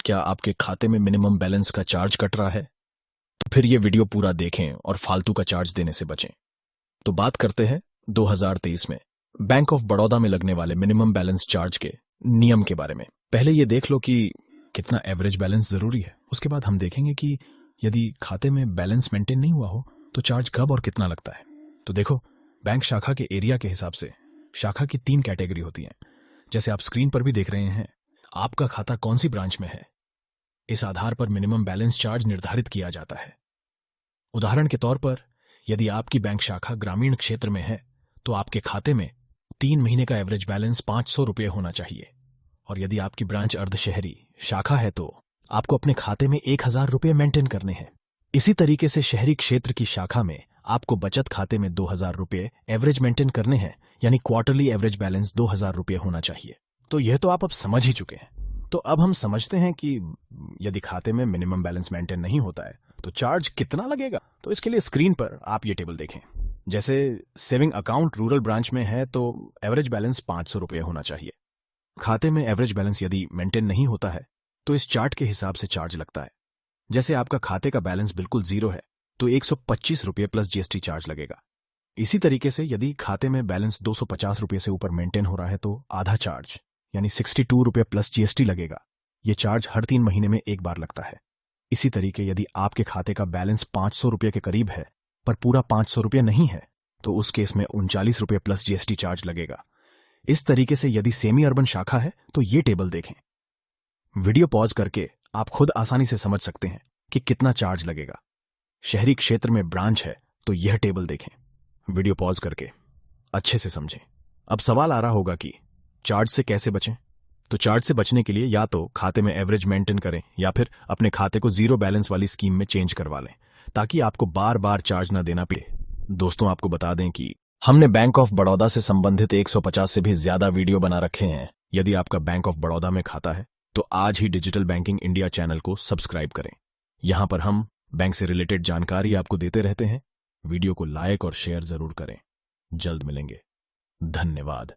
क्या आपके खाते में मिनिमम बैलेंस का चार्ज कट रहा है? तो फिर ये वीडियो पूरा देखें और फालतू का चार्ज देने से बचें। तो बात करते हैं 2023 में बैंक ऑफ बड़ौदा में लगने वाले मिनिमम बैलेंस चार्ज के नियम के बारे में। पहले ये देख लो कि कितना एवरेज बैलेंस जरूरी है। उसके बाद हम देखेंगे कि यदि खाते में बैलेंस मेंटेन नहीं हुआ हो तो चार्ज कब और कितना लगता है। तो देखो, बैंक शाखा के एरिया के हिसाब से शाखा की 3 कैटेगरी होती हैं। जैसे आप स्क्रीन पर भी देख रहे हैं, आपका खाता कौन सी ब्रांच में है, इस आधार पर मिनिमम बैलेंस चार्ज निर्धारित किया जाता है। उदाहरण के तौर पर यदि आपकी बैंक शाखा ग्रामीण क्षेत्र में है तो आपके खाते में 3 महीने का एवरेज बैलेंस 500 रुपये होना चाहिए, और यदि आपकी ब्रांच अर्धशहरी शाखा है तो आपको अपने खाते में 1000 रुपये मेंटेन करने हैं। इसी तरीके से शहरी क्षेत्र की शाखा में आपको बचत खाते में 2000 रुपये एवरेज मेंटेन करने हैं, यानी क्वार्टरली एवरेज बैलेंस 2000 रुपये होना चाहिए। तो यह तो आप अब समझ ही चुके हैं। तो अब हम समझते हैं कि यदि खाते में मिनिमम बैलेंस मेंटेन नहीं होता है तो चार्ज कितना लगेगा। तो इसके लिए स्क्रीन पर आप ये टेबल देखें। जैसे सेविंग अकाउंट रूरल ब्रांच में है तो एवरेज बैलेंस 500 रुपये होना चाहिए। खाते में एवरेज बैलेंस यदि मेंटेन नहीं होता है तो इस चार्ट के हिसाब से चार्ज लगता है। जैसे आपका खाते का बैलेंस बिल्कुल जीरो है तो 125 रुपये प्लस जीएसटी चार्ज लगेगा। इसी तरीके से यदि खाते में बैलेंस 250 रुपये से ऊपर मेंटेन हो रहा है तो आधा चार्ज यानी 62 रुपये प्लस जीएसटी लगेगा। यह चार्ज हर 3 महीने में एक बार लगता है। इसी तरीके यदि आपके खाते का बैलेंस 500 रुपये के करीब है पर पूरा 500 रुपये नहीं है तो उस केस में 39 रुपये प्लस जीएसटी चार्ज लगेगा। इस तरीके से यदि सेमी अर्बन शाखा है तो ये टेबल देखें। वीडियो पॉज करके आप खुद आसानी से समझ सकते हैं कि कितना चार्ज लगेगा। शहरी क्षेत्र में ब्रांच है तो यह टेबल देखें। वीडियो पॉज करके अच्छे से समझें। अब सवाल आ रहा होगा कि चार्ज से कैसे बचें। तो चार्ज से बचने के लिए या तो खाते में एवरेज मेंटेन करें या फिर अपने खाते को जीरो बैलेंस वाली स्कीम में चेंज करवा लें ताकि आपको बार बार चार्ज न देना पड़े। दोस्तों, आपको बता दें कि हमने बैंक ऑफ बड़ौदा से संबंधित 150 से भी ज्यादा वीडियो बना रखे हैं। यदि आपका बैंक ऑफ बड़ौदा में खाता है तो आज ही डिजिटल बैंकिंग इंडिया चैनल को सब्सक्राइब करें। यहां पर हम बैंक से रिलेटेड जानकारी आपको देते रहते हैं। वीडियो को लाइक और शेयर जरूर करें। जल्द मिलेंगे। धन्यवाद।